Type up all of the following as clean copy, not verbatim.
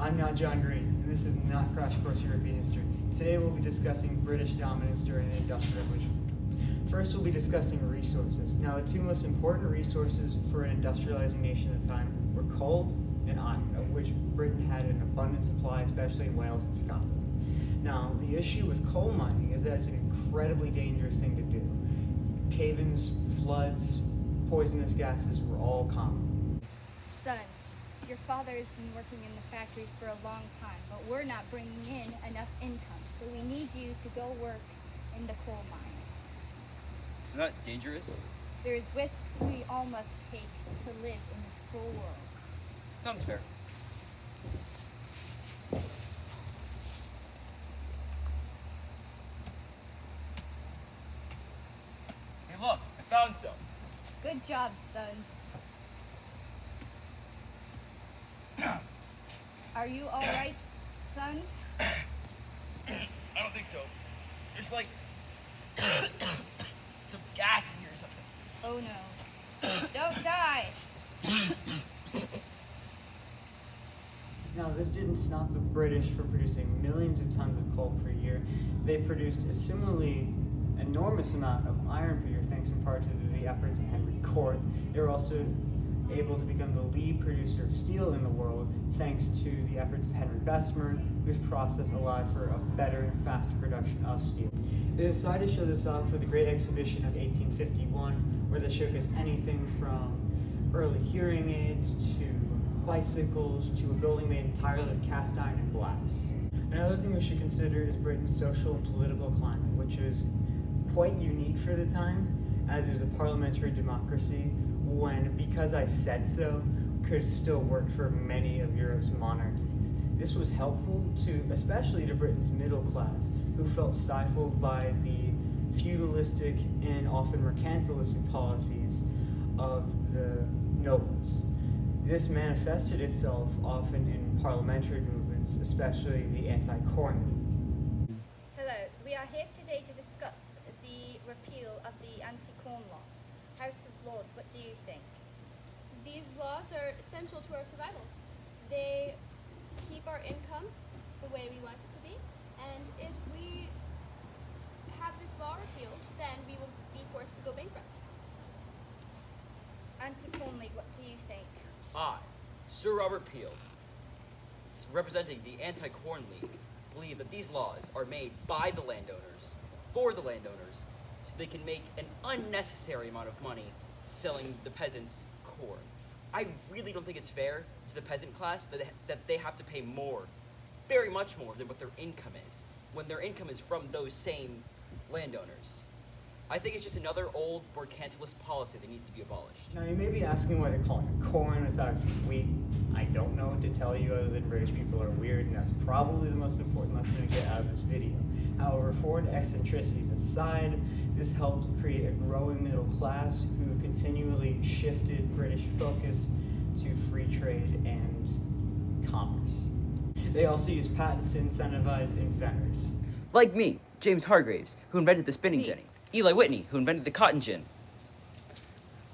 I'm not John Green, and this is not Crash Course European History. Today we'll be discussing British dominance during the Industrial Revolution. First, we'll be discussing resources. Now, the two most important resources for an industrializing nation at the time were coal and iron, of which Britain had an abundant supply, especially in Wales and Scotland. Now, the issue with coal mining is that it's an incredibly dangerous thing to do. Cave-ins, floods, poisonous gases were all common. Son, your father has been working in the factories for a long time, but we're not bringing in enough income, so we need you to go work in the coal mines. Isn't that dangerous? There's risks we all must take to live in this cruel world. Sounds fair. Hey look, I found some. Good job, son. Are you all right, son? I don't think so. There's like some gas in here or something. Oh no. Don't die! Now, this didn't stop the British from producing millions of tons of coal per year. They produced a similarly enormous amount of iron per year, thanks in part to the efforts of Henry Cort. They were also able to become the lead producer of steel in the world, thanks to the efforts of Henry Bessemer, whose process allowed for a better and faster production of steel. They decided to show this off for the Great Exhibition of 1851, where they showcased anything from early hearing aids to bicycles to a building made entirely of cast iron and glass. Another thing we should consider is Britain's social and political climate, which was quite unique for the time, as it was a parliamentary democracy when "because I said so" could still work for many of Europe's monarchies. This was helpful especially to Britain's middle class, who felt stifled by the feudalistic and often mercantilistic policies of the nobles. This manifested itself often in parliamentary movements, especially the Anti-Corn League. Hello, we are here today to discuss the repeal of the anti-corn laws. House of Lords, what do you think? These laws are essential to our survival. They keep our income the way we want it to be, and if we have this law repealed, then we will be forced to go bankrupt. Anti-corn league, what do you think? I, Sir Robert Peel, representing the Anti-Corn League, believe that these laws are made by the landowners, for the landowners, so they can make an unnecessary amount of money selling the peasants corn. I really don't think it's fair to the peasant class that they have to pay more, very much more than what their income is, when their income is from those same landowners. I think it's just another old mercantilist policy that needs to be abolished. Now, you may be asking why they call it corn. It's obviously wheat. I don't know what to tell you other than British people are weird, and that's probably the most important lesson to get out of this video. However, foreign eccentricities aside, this helped create a growing middle class who continually shifted British focus to free trade and commerce. They also used patents to incentivize inventors. Like me, James Hargreaves, who invented the spinning jenny. Eli Whitney, who invented the cotton gin.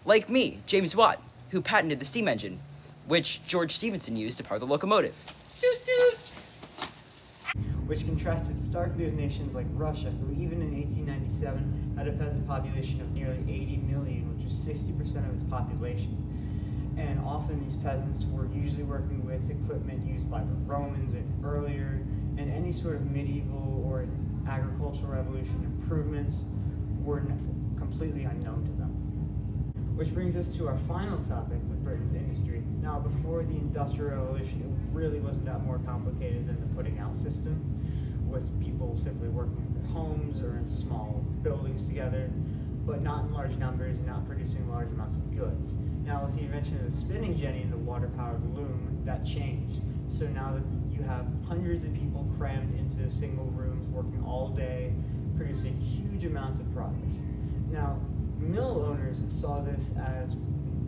Like me, James Watt, who patented the steam engine, which George Stephenson used to power the locomotive. Toot toot! Which contrasted starkly with nations like Russia, who even in 1897 had a peasant population of nearly 80 million, which was 60% of its population. And often these peasants were usually working with equipment used by the Romans and earlier, and any sort of medieval or agricultural revolution improvements were completely unknown to them. Which brings us to our final topic with Britain's industry. Now, before the Industrial Revolution, it really wasn't that more complicated than the putting out system, with people simply working in their homes or in small buildings together, but not in large numbers and not producing large amounts of goods. Now, with the invention of the spinning jenny and the water-powered loom, that changed. So now that you have hundreds of people crammed into single rooms, working all day, producing huge amounts of products. Now, mill owners saw this as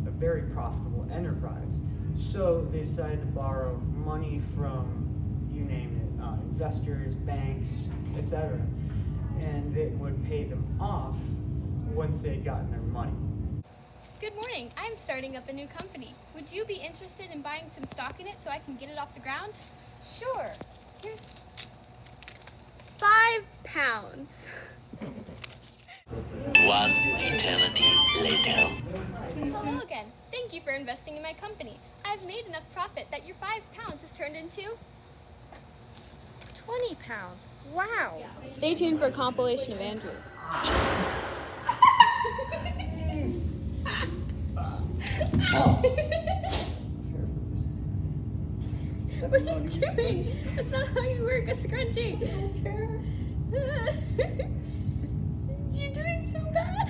a very profitable enterprise, so they decided to borrow money from, you name it, investors, banks, etc., and they would pay them off once they had gotten their money. Good morning. I'm starting up a new company. Would you be interested in buying some stock in it so I can get it off the ground? Sure. Here's £5. One eternity later. Hello again. Thank you for investing in my company. I've made enough profit that your £5 has turned into £20. Wow. Stay tuned for a compilation of Andrew. What are you doing? That's not how you work a scrunchie. I don't care. You're doing so bad.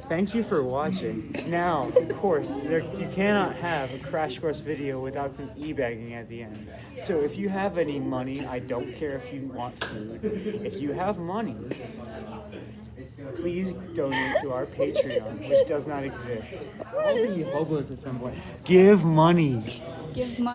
Thank you for watching. Now, of course, you cannot have a Crash Course video without some e-bagging at the end. So if you have any money, I don't care if you want food. If you have money, please donate to our Patreon, which does not exist. All the hobos at some point. Give money. give money.